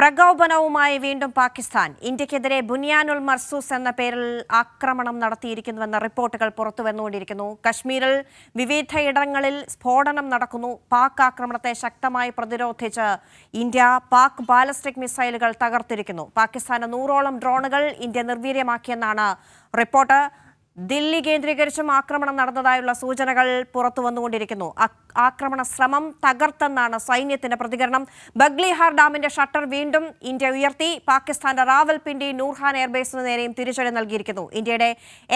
പ്രകോപനവുമായി വീണ്ടും പാകിസ്ഥാൻ. ഇന്ത്യക്കെതിരെ ബുനിയാനുൽ മർസൂസ് എന്ന പേരിൽ ആക്രമണം നടത്തിയിരിക്കുന്നുവെന്ന റിപ്പോർട്ടുകൾ പുറത്തുവന്നുകൊണ്ടിരിക്കുന്നു. കശ്മീരിൽ വിവിധയിടങ്ങളിൽ സ്ഫോടനം നടക്കുന്നു. പാക് ആക്രമണത്തെ ശക്തമായി പ്രതിരോധിച്ച് ഇന്ത്യ പാക് ബാലിസ്റ്റിക് മിസൈലുകൾ തകർത്തിരിക്കുന്നു. പാകിസ്ഥാന് 100ഓളം ഡ്രോണുകൾ ഇന്ത്യ നിർവീര്യമാക്കിയെന്നാണ് റിപ്പോർട്ട്. ദില്ലി കേന്ദ്രീകരിച്ചും ആക്രമണം നടന്നതായുള്ള സൂചനകൾ പുറത്തു വന്നുകൊണ്ടിരിക്കുന്നു. ആക്രമണ ശ്രമം തകർത്തെന്നാണ് സൈന്യത്തിന്റെ പ്രതികരണം. ബഗ്ലിഹാർ ഡാമിന്റെ ഷട്ടർ വീണ്ടും ഇന്ത്യ ഉയർത്തി. പാകിസ്ഥാന്റെ റാവൽപിണ്ടി നൂർഹാൻ എയർബേസിന് നേരെയും തിരിച്ചടി നൽകിയിരിക്കുന്നു. ഇന്ത്യയുടെ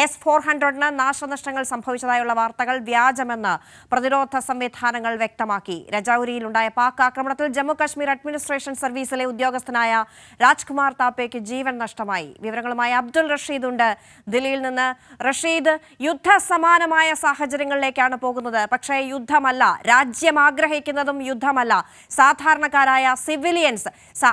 S-400 നാശനഷ്ടങ്ങൾ സംഭവിച്ചതായുള്ള വാർത്തകൾ വ്യാജമെന്ന് പ്രതിരോധ സംവിധാനങ്ങൾ വ്യക്തമാക്കി. രജൌരിയിലുണ്ടായ പാക് ആക്രമണത്തിൽ ജമ്മു കാശ്മീർ അഡ്മിനിസ്ട്രേഷൻ സർവീസിലെ ഉദ്യോഗസ്ഥനായ രാജ്കുമാർ താപ്പയ്ക്ക് ജീവൻ നഷ്ടമായി. വിവരങ്ങളുമായി അബ്ദുൾ റഷീദ് ഉണ്ട് ദില്ലിയിൽ നിന്ന്. റഷീദ്, യുദ്ധസമാനമായ സാഹചര്യങ്ങളിലേക്കാണ് പോകുന്നത്. പക്ഷേ യുദ്ധമല്ല, രാജ്യം ആഗ്രഹിക്കുന്നതും യുദ്ധമല്ല. സാധാരണക്കാരായ സിവിലിയൻസ്,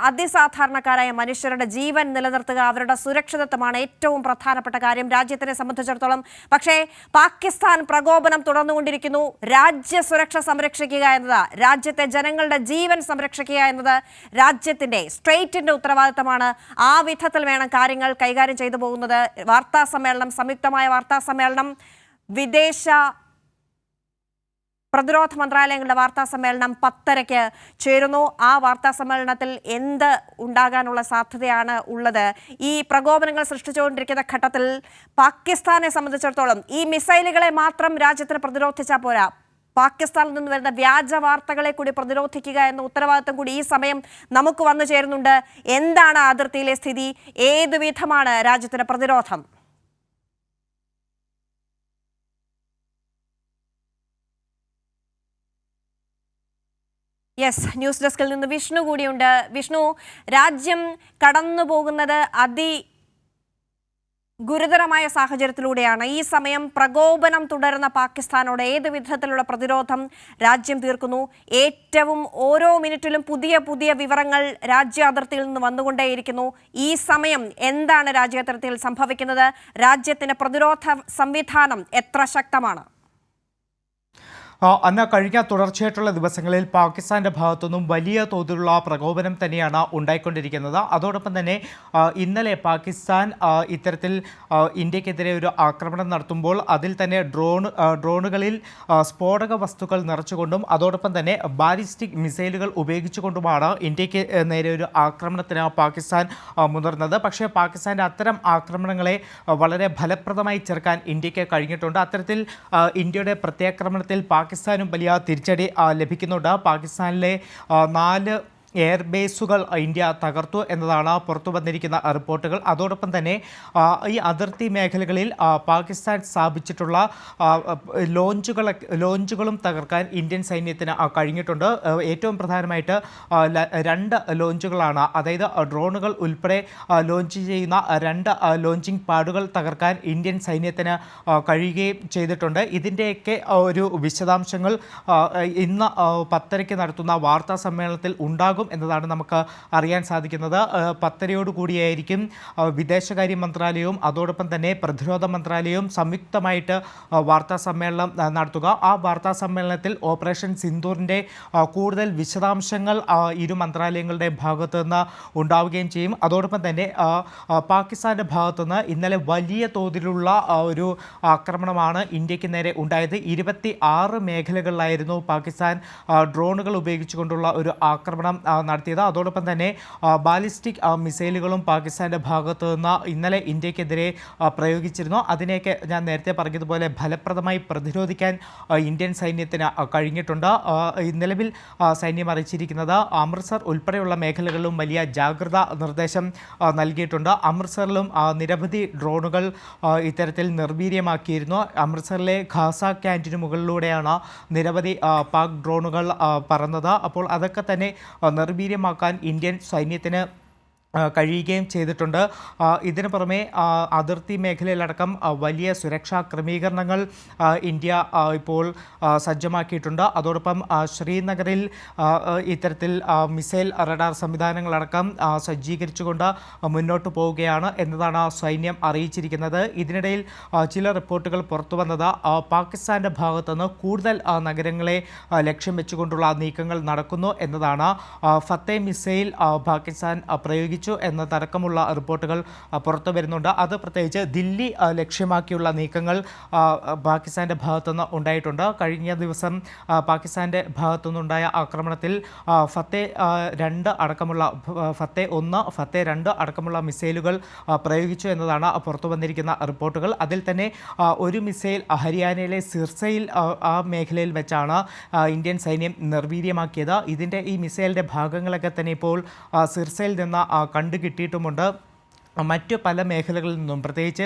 അതിസാധാരണക്കാരായ മനുഷ്യരുടെ ജീവൻ നിലനിർത്തുക, അവരുടെ സുരക്ഷിതത്വമാണ് ഏറ്റവും പ്രധാനപ്പെട്ട കാര്യം രാജ്യത്തിനെ സംബന്ധിച്ചിടത്തോളം. പക്ഷേ പാകിസ്ഥാൻ പ്രകോപനം തുടർന്നുകൊണ്ടിരിക്കുന്നു. രാജ്യ സുരക്ഷ സംരക്ഷിക്കുക എന്നത്, രാജ്യത്തെ ജനങ്ങളുടെ ജീവൻ സംരക്ഷിക്കുക എന്നത് രാജ്യത്തിന്റെ, സ്റ്റേറ്റിന്റെ ഉത്തരവാദിത്തമാണ്. ആ വിധത്തിൽ വേണം കാര്യങ്ങൾ കൈകാര്യം ചെയ്തു പോകുന്നത്. വാർത്താ സമ്മേളനം, സംയുക്തമായ വാർത്താ സമ്മേളനം, വിദേശ പ്രതിരോധ മന്ത്രാലയങ്ങളുടെ വാർത്താ സമ്മേളനം 10:30 ചേരുന്നു. ആ വാർത്താ സമ്മേളനത്തിൽ എന്ത് ഉണ്ടാകാനുള്ള സാധ്യതയാണ് ഉള്ളത്? ഈ പ്രകോപനങ്ങൾ സൃഷ്ടിച്ചുകൊണ്ടിരിക്കുന്ന ഘട്ടത്തിൽ പാകിസ്ഥാനെ സംബന്ധിച്ചിടത്തോളം ഈ മിസൈലുകളെ മാത്രം രാജ്യത്തിന് പ്രതിരോധിച്ചാൽ പോരാ, പാകിസ്ഥാനിൽ നിന്ന് വരുന്ന വ്യാജ വാർത്തകളെ കൂടി പ്രതിരോധിക്കുക എന്ന ഉത്തരവാദിത്തം കൂടി ഈ സമയം നമുക്ക് വന്നു ചേരുന്നുണ്ട്. എന്താണ് അതിർത്തിയിലെ സ്ഥിതി? ഏത് വിധമാണ് രാജ്യത്തിന്റെ പ്രതിരോധം? ന്യൂസ് ഡെസ്കിൽ നിന്ന് വിഷ്ണു കൂടിയുണ്ട്. വിഷ്ണു, രാജ്യം കടന്നു പോകുന്നത് ഗുരുതരമായ സാഹചര്യത്തിലൂടെയാണ്. ഈ സമയം പ്രകോപനം തുടരുന്ന പാകിസ്ഥാനോട് ഏത് വിധത്തിലുള്ള പ്രതിരോധം രാജ്യം തീർക്കുന്നു? ഏറ്റവും ഓരോ മിനിറ്റിലും പുതിയ പുതിയ വിവരങ്ങൾ രാജ്യ അതിർത്തിയിൽ നിന്ന് വന്നുകൊണ്ടേയിരിക്കുന്നു. ഈ സമയം എന്താണ് രാജ്യാതിർത്തിയിൽ സംഭവിക്കുന്നത്? രാജ്യത്തിന്റെ പ്രതിരോധ സംവിധാനം എത്ര ശക്തമാണ്? അന്ന് കഴിഞ്ഞ തുടർച്ചയായിട്ടുള്ള ദിവസങ്ങളിൽ പാകിസ്ഥാൻ്റെ ഭാഗത്തുനിന്നും വലിയ തോതിലുള്ള പ്രകോപനം തന്നെയാണ് ഉണ്ടായിക്കൊണ്ടിരിക്കുന്നത്. അതോടൊപ്പം തന്നെ ഇന്നലെ പാകിസ്ഥാൻ ഇത്തരത്തിൽ ഇന്ത്യക്കെതിരെ ഒരു ആക്രമണം നടത്തുമ്പോൾ അതിൽ തന്നെ ഡ്രോണുകളിൽ സ്ഫോടക വസ്തുക്കൾ നിറച്ചുകൊണ്ടും അതോടൊപ്പം തന്നെ ബാലിസ്റ്റിക് മിസൈലുകൾ ഉപയോഗിച്ചുകൊണ്ടുമാണ് ഇന്ത്യക്ക് നേരെ ഒരു ആക്രമണത്തിന് പാകിസ്ഥാൻ മുതിർന്നത്. പക്ഷേ പാകിസ്ഥാൻ്റെ അത്തരം ആക്രമണങ്ങളെ വളരെ ഫലപ്രദമായി ചെറുക്കാൻ ഇന്ത്യക്ക് കഴിഞ്ഞിട്ടുണ്ട്. അത്തരത്തിൽ ഇന്ത്യയുടെ പ്രത്യാക്രമണത്തിൽ പാകിസ്ഥാനും വലിയ തിരിച്ചടി ലഭിക്കുന്നുണ്ട്. പാകിസ്ഥാനിലെ 4 എയർബേസുകൾ ഇന്ത്യ തകർത്തു എന്നതാണ് പുറത്തു വന്നിരിക്കുന്ന റിപ്പോർട്ടുകൾ. അതോടൊപ്പം തന്നെ ഈ അതിർത്തി മേഖലകളിൽ പാകിസ്ഥാൻ സ്ഥാപിച്ചിട്ടുള്ള ലോഞ്ചുകളും തകർക്കാൻ ഇന്ത്യൻ സൈന്യത്തിന് കഴിഞ്ഞിട്ടുണ്ട്. ഏറ്റവും പ്രധാനമായിട്ട് 2 ലോഞ്ചുകളാണ്, അതായത് ഡ്രോണുകൾ ഉൾപ്പെടെ ലോഞ്ച് ചെയ്യുന്ന 2 ലോഞ്ചിങ് പാഡുകൾ തകർക്കാൻ ഇന്ത്യൻ സൈന്യത്തിന് കഴിയുകയും ചെയ്തിട്ടുണ്ട്. ഇതിൻ്റെയൊക്കെ ഒരു വിശദാംശങ്ങൾ ഇന്ന് 10:30 നടത്തുന്ന വാർത്താ സമ്മേളനത്തിൽ ഉണ്ടാകും എന്നതാണ് നമുക്ക് അറിയാൻ സാധിക്കുന്നത്. 10:30 കൂടിയായിരിക്കും വിദേശകാര്യ മന്ത്രാലയവും അതോടൊപ്പം തന്നെ പ്രതിരോധ മന്ത്രാലയവും സംയുക്തമായിട്ട് വാർത്താ സമ്മേളനം നടത്തുക. ആ വാർത്താ സമ്മേളനത്തിൽ ഓപ്പറേഷൻ സിന്ദൂറിൻ്റെ കൂടുതൽ വിശദാംശങ്ങൾ ഇരു മന്ത്രാലയങ്ങളുടെ ഭാഗത്തു നിന്ന് ഉണ്ടാവുകയും ചെയ്യും. അതോടൊപ്പം തന്നെ പാകിസ്ഥാൻ്റെ ഭാഗത്തുനിന്ന് ഇന്നലെ വലിയ തോതിലുള്ള ഒരു ആക്രമണമാണ് ഇന്ത്യക്ക് നേരെ ഉണ്ടായത്. 26 മേഖലകളിലായിരുന്നു പാകിസ്ഥാൻ ഡ്രോണുകൾ ഉപയോഗിച്ചുകൊണ്ടുള്ള ഒരു ആക്രമണം നടത്തിയത്. അതോടൊപ്പം തന്നെ ബാലിസ്റ്റിക് മിസൈലുകളും പാകിസ്ഥാൻ്റെ ഭാഗത്തു നിന്ന് ഇന്നലെ ഇന്ത്യക്കെതിരെ പ്രയോഗിച്ചിരുന്നു. അതിനെയൊക്കെ ഞാൻ നേരത്തെ പറഞ്ഞതുപോലെ ഫലപ്രദമായി പ്രതിരോധിക്കാൻ ഇന്ത്യൻ സൈന്യത്തിന് കഴിഞ്ഞിട്ടുണ്ട്. നിലവിൽ സൈന്യം അറിയിച്ചിരിക്കുന്നത് അമൃത്സർ ഉൾപ്പെടെയുള്ള മേഖലകളിലും വലിയ ജാഗ്രതാ നിർദ്ദേശം നൽകിയിട്ടുണ്ട്. അമൃത്സറിലും നിരവധി ഡ്രോണുകൾ ഇത്തരത്തിൽ നിർവീര്യമാക്കിയിരുന്നു. അമൃത്സറിലെ ഖാസ ക്യാൻറ്റീന് മുകളിലൂടെയാണ് നിരവധി പാക് ഡ്രോണുകൾ പറന്നത്. അപ്പോൾ അതൊക്കെ തന്നെ നിർവീര്യമാക്കാൻ ഇന്ത്യൻ സൈന്യത്തിന് കഴിയുകയും ചെയ്തിട്ടുണ്ട്. ഇതിന് പുറമെ അതിർത്തി മേഖലയിലടക്കം വലിയ സുരക്ഷാ ക്രമീകരണങ്ങൾ ഇന്ത്യ ഇപ്പോൾ സജ്ജമാക്കിയിട്ടുണ്ട്. അതോടൊപ്പം ശ്രീനഗറിൽ ഇത്തരത്തിൽ മിസൈൽ റഡാർ സംവിധാനങ്ങളടക്കം സജ്ജീകരിച്ചുകൊണ്ട് മുന്നോട്ട് പോവുകയാണ് എന്നതാണ് സൈന്യം അറിയിച്ചിരിക്കുന്നത്. ഇതിനിടയിൽ ചില റിപ്പോർട്ടുകൾ പുറത്തു വന്നത് പാകിസ്ഥാൻ്റെ ഭാഗത്തുനിന്ന് കൂടുതൽ നഗരങ്ങളെ ലക്ഷ്യം വെച്ചുകൊണ്ടുള്ള നീക്കങ്ങൾ നടക്കുന്നു എന്നതാണ്. ഫത്തേ മിസൈൽ പാകിസ്ഥാൻ പ്രയോഗിച്ചു എന്നതടക്കമുള്ള റിപ്പോർട്ടുകൾ പുറത്തു വരുന്നുണ്ട്. അത് പ്രത്യേകിച്ച് ദില്ലി ലക്ഷ്യമാക്കിയുള്ള നീക്കങ്ങൾ പാകിസ്ഥാൻ്റെ ഭാഗത്തുനിന്ന് ഉണ്ടായിട്ടുണ്ട്. കഴിഞ്ഞ ദിവസം പാകിസ്ഥാൻ്റെ ഭാഗത്തുനിന്നുണ്ടായ ആക്രമണത്തിൽ ഫത്തേ 2 അടക്കമുള്ള ഫത്തേ 1, ഫത്തേ 2 അടക്കമുള്ള മിസൈലുകൾ പ്രയോഗിച്ചു എന്നതാണ് പുറത്തു വന്നിരിക്കുന്ന റിപ്പോർട്ടുകൾ. അതിൽ തന്നെ ഒരു മിസൈൽ ഹരിയാനയിലെ സിർസയിൽ ആ മേഖലയിൽ വെച്ചാണ് ഇന്ത്യൻ സൈന്യം നിർവീര്യമാക്കിയത്. ഈ മിസൈലിൻ്റെ ഭാഗങ്ങളൊക്കെ തന്നെ ഇപ്പോൾ സിർസയിൽ നിന്ന് കണ്ടുകിട്ടിയിട്ടുമുണ്ട്. മറ്റു പല മേഖലകളിൽ നിന്നും പ്രത്യേകിച്ച്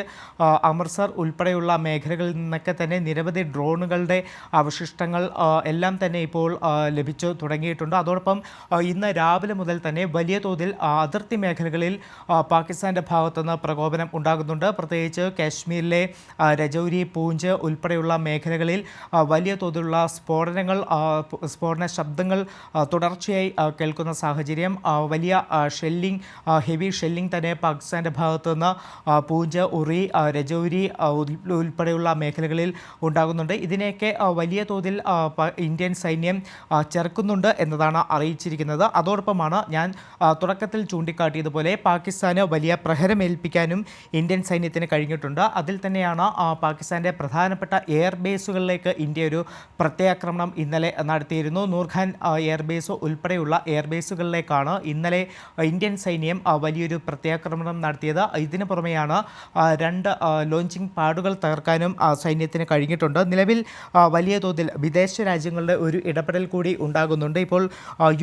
അമൃത്സർ ഉൾപ്പെടെയുള്ള മേഖലകളിൽ നിന്നൊക്കെ തന്നെ നിരവധി ഡ്രോണുകളുടെ അവശിഷ്ടങ്ങൾ എല്ലാം തന്നെ ഇപ്പോൾ ലഭിച്ചു തുടങ്ങിയിട്ടുണ്ട്. അതോടൊപ്പം ഇന്ന് രാവിലെ മുതൽ തന്നെ വലിയ തോതിൽ അതിർത്തി മേഖലകളിൽ പാകിസ്ഥാൻ്റെ ഭാഗത്തുനിന്ന് പ്രകോപനം ഉണ്ടാകുന്നുണ്ട്. പ്രത്യേകിച്ച് കാശ്മീരിലെ രജൌരി, പൂഞ്ച് ഉൾപ്പെടെയുള്ള മേഖലകളിൽ വലിയ തോതിലുള്ള സ്ഫോടന ശബ്ദങ്ങൾ തുടർച്ചയായി കേൾക്കുന്ന സാഹചര്യം. വലിയ ഹെവി ഷെല്ലിംഗ് തന്നെ പാകിസ്ഥാൻ്റെ ഭാഗത്തു നിന്ന് പൂഞ്ച്, ഉറി, രജൌരി ഉൾപ്പെടെയുള്ള മേഖലകളിൽ ഉണ്ടാകുന്നുണ്ട്. ഇതിനെയൊക്കെ വലിയ തോതിൽ ഇന്ത്യൻ സൈന്യം ചെറുക്കുന്നുണ്ട് എന്നതാണ് അറിയിച്ചിരിക്കുന്നത്. അതോടൊപ്പമാണ് ഞാൻ തുടക്കത്തിൽ ചൂണ്ടിക്കാട്ടിയതുപോലെ പാകിസ്ഥാന് വലിയ പ്രഹരമേൽപ്പിക്കാനും ഇന്ത്യൻ സൈന്യത്തിന് കഴിഞ്ഞിട്ടുണ്ട്. അതിൽ തന്നെയാണ് പാകിസ്ഥാൻ്റെ പ്രധാനപ്പെട്ട എയർബേസുകളിലേക്ക് ഇന്ത്യ ഒരു പ്രത്യാക്രമണം ഇന്നലെ നടത്തിയിരുന്നു. നൂർഖാൻ എയർബേസ് ഉൾപ്പെടെയുള്ള എയർബേസുകളിലേക്കാണ് ഇന്നലെ ഇന്ത്യൻ സൈന്യം വലിയൊരു പ്രത്യാക്രമണം നടത്തിയത്. ഇതിന് പുറമെയാണ് 2 ലോഞ്ചിങ് പാഡുകൾ തകർക്കാനും സൈന്യത്തിന് കഴിഞ്ഞിട്ടുണ്ട്. നിലവിൽ വലിയ തോതിൽ വിദേശ രാജ്യങ്ങളുടെ ഒരു ഇടപെടൽ കൂടി ഉണ്ടാകുന്നുണ്ട്. ഇപ്പോൾ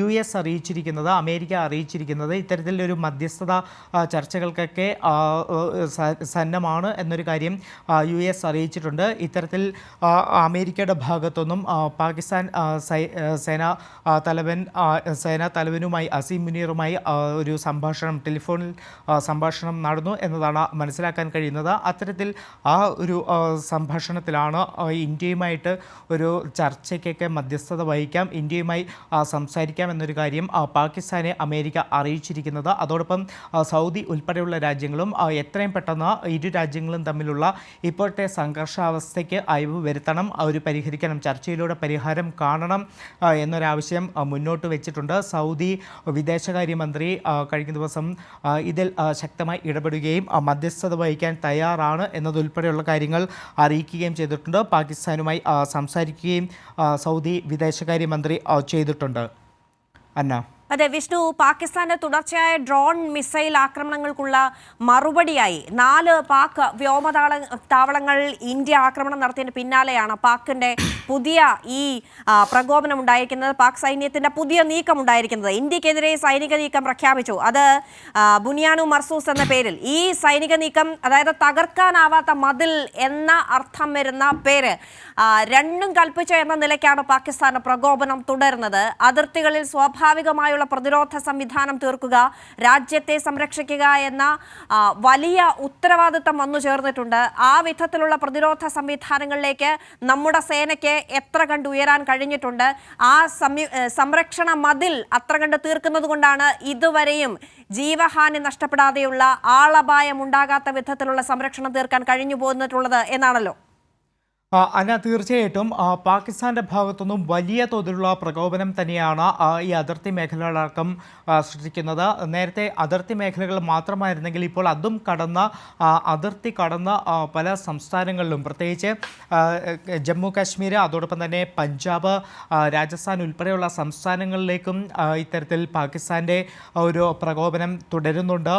US അറിയിച്ചിരിക്കുന്നത്, അമേരിക്ക അറിയിച്ചിരിക്കുന്നത് ഇത്തരത്തിലൊരു മധ്യസ്ഥത ചർച്ചകൾക്കൊക്കെ സന്നദ്ധമാണ് എന്നൊരു കാര്യം US അറിയിച്ചിട്ടുണ്ട്. ഇത്തരത്തിൽ അമേരിക്കയുടെ ഭാഗത്തുനിന്നും പാകിസ്ഥാൻ സേനാ തലവനുമായി അസീം മുനീറുമായി ഒരു ടെലിഫോണിൽ സംഭാഷണം നടന്നു എന്നതാണ് മനസ്സിലാക്കാൻ കഴിയുന്നത്. അത്തരത്തിൽ ആ ഒരു സംഭാഷണത്തിലാണ് ഇന്ത്യയുമായിട്ട് ഒരു ചർച്ചയ്ക്കൊക്കെ മധ്യസ്ഥത വഹിക്കാം, ഇന്ത്യയുമായി സംസാരിക്കാം എന്നൊരു കാര്യം പാകിസ്ഥാനെ അമേരിക്ക അറിയിച്ചിരിക്കുന്നത്. അതോടൊപ്പം സൗദി ഉൾപ്പെടെയുള്ള രാജ്യങ്ങളും എത്രയും പെട്ടെന്ന് ഇരു രാജ്യങ്ങളും തമ്മിലുള്ള ഇപ്പോഴത്തെ സംഘർഷാവസ്ഥയ്ക്ക് അയവ് വരുത്തണം, പരിഹരിക്കണം, ചർച്ചയിലൂടെ പരിഹാരം കാണണം എന്നൊരാവശ്യം മുന്നോട്ട് വെച്ചിട്ടുണ്ട്. സൗദി വിദേശകാര്യമന്ത്രി കഴിഞ്ഞ ദിവസം ഇതിൽ ശക്തമായി ഇടപെടുകയും മധ്യസ്ഥത വഹിക്കാൻ തയ്യാറാണ് എന്നതുൾപ്പെടെയുള്ള കാര്യങ്ങൾ അറിയിക്കുകയും ചെയ്തിട്ടുണ്ട്. പാകിസ്ഥാനുമായി സംസാരിക്കുകയും സൗദി വിദേശകാര്യമന്ത്രി ചെയ്തിട്ടുണ്ട്. അന്ന അതെ വിഷ്ണു, പാകിസ്ഥാന്റെ തുടർച്ചയായ ഡ്രോൺ മിസൈൽ ആക്രമണങ്ങൾക്കുള്ള മറുപടിയായി 4 പാക് താവളങ്ങൾ ഇന്ത്യ ആക്രമണം നടത്തിയതിന് പിന്നാലെയാണ് പാക്കിന്റെ പുതിയ ഈ പ്രകോപനം ഉണ്ടായിരിക്കുന്നത്, പാക് സൈന്യത്തിന്റെ പുതിയ നീക്കം ഉണ്ടായിരിക്കുന്നത്. ഇന്ത്യക്കെതിരെ സൈനിക നീക്കം പ്രഖ്യാപിച്ചു. അത് ബുനിയാനു മർസൂസ് എന്ന പേരിൽ. ഈ സൈനിക നീക്കം, അതായത് തകർക്കാനാവാത്ത മതിൽ എന്ന അർത്ഥം വരുന്ന പേര്, രണ്ടും കൽപ്പിച്ച എന്ന നിലയ്ക്കാണ് പാകിസ്ഥാന്റെ പ്രകോപനം തുടരുന്നത്. അതിർത്തികളിൽ സ്വാഭാവികമായുള്ള പ്രതിരോധ സംവിധാനം തീർക്കുക, രാജ്യത്തെ സംരക്ഷിക്കുക എന്ന വലിയ ഉത്തരവാദിത്തം വന്നു ചേർന്നിട്ടുണ്ട്. ആ വിധത്തിലുള്ള പ്രതിരോധ സംവിധാനങ്ങളിലേക്ക് നമ്മുടെ സേനയ്ക്ക് എത്ര കണ്ട് ഉയരാൻ കഴിഞ്ഞിട്ടുണ്ട്. ആ സംരക്ഷണ മതിൽ അത്ര കണ്ട് തീർക്കുന്നത് കൊണ്ടാണ് ഇതുവരെയും ജീവഹാനി നഷ്ടപ്പെടാതെയുള്ള, ആളപായം ഉണ്ടാകാത്ത വിധത്തിലുള്ള സംരക്ഷണം തീർക്കാൻ കഴിഞ്ഞു പോന്നിട്ടുള്ളത് എന്നാണല്ലോ. അന്ന, തീർച്ചയായിട്ടും പാകിസ്ഥാൻ്റെ ഭാഗത്തുനിന്നും വലിയ തോതിലുള്ള പ്രകോപനം തന്നെയാണ് ഈ അതിർത്തി മേഖലകളടക്കം സൃഷ്ടിക്കുന്നത്. നേരത്തെ അതിർത്തി മേഖലകൾ മാത്രമായിരുന്നെങ്കിൽ ഇപ്പോൾ അതും അതിർത്തി കടന്ന പല സംസ്ഥാനങ്ങളിലും, പ്രത്യേകിച്ച് ജമ്മു കാശ്മീർ, അതോടൊപ്പം തന്നെ പഞ്ചാബ്, രാജസ്ഥാൻ ഉൾപ്പെടെയുള്ള സംസ്ഥാനങ്ങളിലേക്കും ഇത്തരത്തിൽ പാകിസ്ഥാൻ്റെ ഒരു പ്രകോപനം തുടരുന്നുണ്ട്.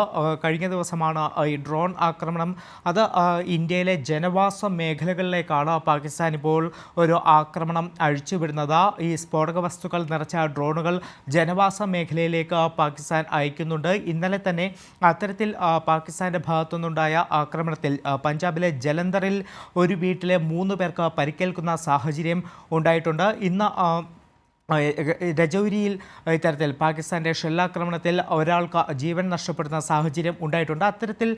കഴിഞ്ഞ ദിവസമാണ് ഈ ഡ്രോൺ ആക്രമണം, അത് ഇന്ത്യയിലെ ജനവാസ മേഖലകളിലേക്കാണ് പാകിസ്ഥാൻ ഇപ്പോൾ ഒരു ആക്രമണം അഴിച്ചുവിടുന്നത്. ഈ സ്ഫോടക വസ്തുക്കൾ നിറച്ച ഡ്രോണുകൾ ജനവാസ മേഖലയിലേക്ക് പാകിസ്ഥാൻ അയക്കുന്നുണ്ട്. ഇന്നലെ തന്നെ അത്തരത്തിൽ പാകിസ്ഥാൻ്റെ ഭാഗത്തുനിന്നുണ്ടായ ആക്രമണത്തിൽ പഞ്ചാബിലെ ജലന്ധറിൽ ഒരു വീട്ടിലെ 3 പേർക്ക് പരിക്കേൽക്കുന്ന സാഹചര്യം ഉണ്ടായിട്ടുണ്ട്. ഇന്ന് രജൌരിയിൽ ഇത്തരത്തിൽ പാകിസ്ഥാൻ്റെ ഷെല്ലാക്രമണത്തിൽ ഒരാൾക്ക് ജീവൻ നഷ്ടപ്പെടുന്ന സാഹചര്യം ഉണ്ടായിട്ടുണ്ട്. അത്തരത്തിൽ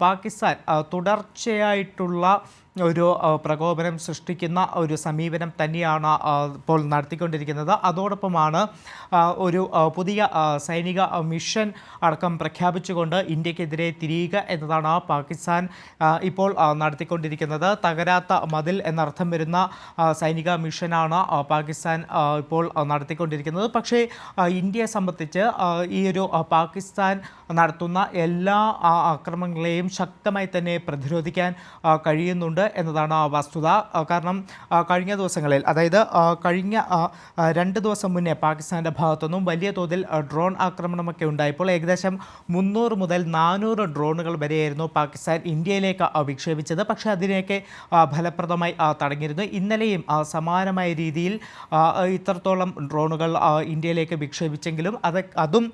പാകിസ്ഥാൻ തുടർച്ചയായിട്ടുള്ള ഒരു പ്രകോപനം സൃഷ്ടിക്കുന്ന ഒരു സമീപനം തന്നെയാണ് ഇപ്പോൾ നടത്തിക്കൊണ്ടിരിക്കുന്നത്. അതോടൊപ്പമാണ് ഒരു പുതിയ സൈനിക മിഷൻ അടക്കം പ്രഖ്യാപിച്ചുകൊണ്ട് ഇന്ത്യക്കെതിരെ തിരിയുക എന്നതാണ് പാകിസ്ഥാൻ ഇപ്പോൾ നടത്തിക്കൊണ്ടിരിക്കുന്നത്. തകരാത്ത മതിൽ എന്നർത്ഥം വരുന്ന സൈനിക മിഷനാണ് പാകിസ്ഥാൻ ഇപ്പോൾ നടത്തിക്കൊണ്ടിരിക്കുന്നത്. പക്ഷേ ഇന്ത്യയെ സംബന്ധിച്ച് ഈ ഒരു പാകിസ്ഥാൻ നടത്തുന്ന എല്ലാ ആക്രമണങ്ങളെയും ശക്തമായി തന്നെ പ്രതിരോധിക്കാൻ കഴിയുന്നുണ്ട് എന്നതാണ് വസ്തുത. കാരണം കഴിഞ്ഞ ദിവസങ്ങളിൽ, അതായത് കഴിഞ്ഞ 2 ദിവസം മുന്നേ പാകിസ്ഥാൻ്റെ ഭാഗത്തുനിന്നും വലിയ തോതിൽ ഡ്രോൺ ആക്രമണമൊക്കെ ഉണ്ടായപ്പോൾ ഏകദേശം 300 മുതൽ 400 ഡ്രോണുകൾ വരെയായിരുന്നു പാകിസ്ഥാൻ ഇന്ത്യയിലേക്ക് വിക്ഷേപിച്ചത്. പക്ഷേ അതിനെയൊക്കെ ഫലപ്രദമായി തടഞ്ഞിരുന്നു. ഇന്നലെയും സമാനമായ രീതിയിൽ ഇത്രത്തോളം ഡ്രോണുകൾ ഇന്ത്യയിലേക്ക് വിക്ഷേപിച്ചെങ്കിലും അതും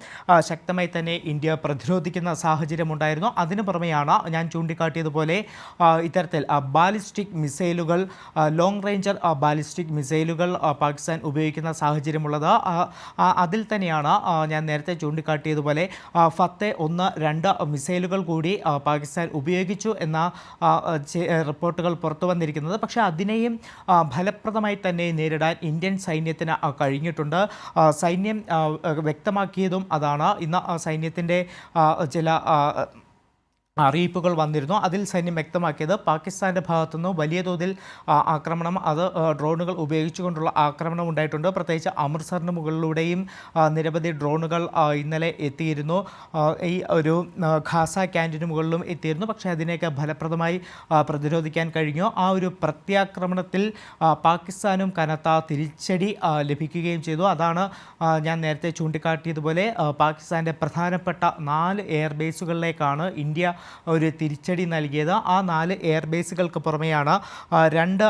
ശക്തമായി തന്നെ ഇന്ത്യ പ്രതിരോധിക്കുന്ന സാഹചര്യമുണ്ടായിരുന്നു. അതിനു പുറമെയാണ് ഞാൻ ചൂണ്ടിക്കാട്ടിയതുപോലെ ഇത്തരത്തിൽ ബാലിസ്റ്റിക് മിസൈലുകൾ, ലോങ് റേഞ്ചർ ബാലിസ്റ്റിക് മിസൈലുകൾ പാകിസ്ഥാൻ ഉപയോഗിക്കുന്ന സാഹചര്യമുള്ളത്. അതിൽ തന്നെയാണ് ഞാൻ നേരത്തെ ചൂണ്ടിക്കാട്ടിയതുപോലെ ഫത്തേ 1-2 മിസൈലുകൾ കൂടി പാകിസ്ഥാൻ ഉപയോഗിച്ചു എന്ന റിപ്പോർട്ടുകൾ പുറത്തു വന്നിരിക്കുന്നത്. പക്ഷേ അതിനെയും ഫലപ്രദമായി തന്നെ നേരിടാൻ ഇന്ത്യൻ സൈന്യത്തിന് കഴിഞ്ഞിട്ടുണ്ട്. സൈന്യം വ്യക്തമാക്കിയതും അതാണ്. ഇന്ന് സൈന്യത്തിൻ്റെ ചില അറിയിപ്പുകൾ വന്നിരുന്നു. അതിൽ സൈന്യം വ്യക്തമാക്കിയത് പാകിസ്ഥാൻ്റെ ഭാഗത്തുനിന്ന് വലിയ തോതിൽ ആക്രമണം, അത് ഡ്രോണുകൾ ഉപയോഗിച്ചുകൊണ്ടുള്ള ആക്രമണം ഉണ്ടായിട്ടുണ്ട്. പ്രത്യേകിച്ച് അമൃത്സറിന് മുകളിലൂടെയും നിരവധി ഡ്രോണുകൾ ഇന്നലെ എത്തിയിരുന്നു. ഈ ഒരു ഖാസ ക്യാൻറ്റീന് മുകളിലും എത്തിയിരുന്നു. പക്ഷേ അതിനെയൊക്കെ ഫലപ്രദമായി പ്രതിരോധിക്കാൻ കഴിഞ്ഞു. ആ ഒരു പ്രത്യാക്രമണത്തിൽ പാകിസ്ഥാനും കനത്ത തിരിച്ചടി ലഭിക്കുകയും ചെയ്തു. അതാണ് ഞാൻ നേരത്തെ ചൂണ്ടിക്കാട്ടിയതുപോലെ പാകിസ്ഥാൻ്റെ പ്രധാനപ്പെട്ട 4 എയർബേസുകളിലേക്കാണ് ഇന്ത്യ ഒരു തിരിച്ചടി നൽകിയത്. ആ 4 എയർബേസുകൾക്ക് പുറമെയാണ് 2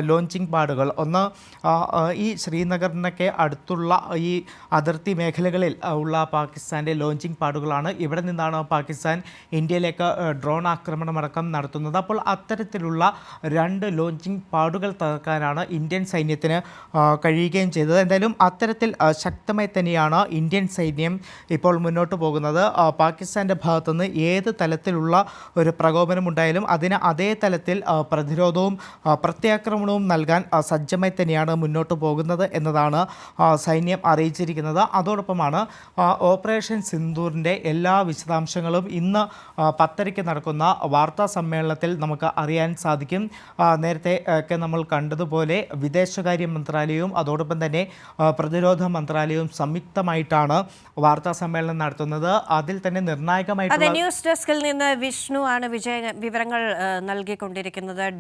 ലോഞ്ചിങ് പാഡുകൾ. ഒന്ന് ഈ ശ്രീനഗറിനൊക്കെ അടുത്തുള്ള ഈ അതിർത്തി മേഖലകളിൽ ഉള്ള പാകിസ്ഥാൻ്റെ ലോഞ്ചിങ് പാഡുകളാണ്. ഇവിടെ നിന്നാണ് പാകിസ്ഥാൻ ഇന്ത്യയിലേക്ക് ഡ്രോൺ ആക്രമണമടക്കം നടത്തുന്നത്. അപ്പോൾ അത്തരത്തിലുള്ള 2 ലോഞ്ചിങ് പാഡുകൾ തകർക്കാനാണ് ഇന്ത്യൻ സൈന്യത്തിന് കഴിയുകയും ചെയ്തത്. എന്തായാലും അത്തരത്തിൽ ശക്തമായി തന്നെയാണ് ഇന്ത്യൻ സൈന്യം ഇപ്പോൾ മുന്നോട്ട് പോകുന്നത്. പാകിസ്ഥാൻ്റെ ഭാഗത്തുനിന്ന് ഏത് തലത്തിലുള്ള ഒരു പ്രകോപനമുണ്ടായാലും അതിന് അതേ തലത്തിൽ പ്രതിരോധവും പ്രത്യാക്രമണവും നൽകാൻ സജ്ജമായി തന്നെയാണ് മുന്നോട്ട് പോകുന്നത് എന്നതാണ് സൈന്യം അറിയിച്ചിരിക്കുന്നത്. അതോടൊപ്പമാണ് ഓപ്പറേഷൻ സിന്ദൂറിൻ്റെ എല്ലാ വിശദാംശങ്ങളും ഇന്ന് 10:30 നടക്കുന്ന വാർത്താ സമ്മേളനത്തിൽ നമുക്ക് അറിയാൻ സാധിക്കും. നേരത്തെ ഒക്കെ നമ്മൾ കണ്ടതുപോലെ വിദേശകാര്യ മന്ത്രാലയവും അതോടൊപ്പം തന്നെ പ്രതിരോധ മന്ത്രാലയവും സംയുക്തമായിട്ടാണ് വാർത്താ സമ്മേളനം നടത്തുന്നത്. അതിൽ തന്നെ നിർണായകമായിട്ടുള്ള ന്യൂസ് ഡെസ്കിൽ നിന്ന് വിഷ്ണു ആണ് വിവരങ്ങൾ നൽകിക്കൊണ്ടിരിക്കുന്നത്.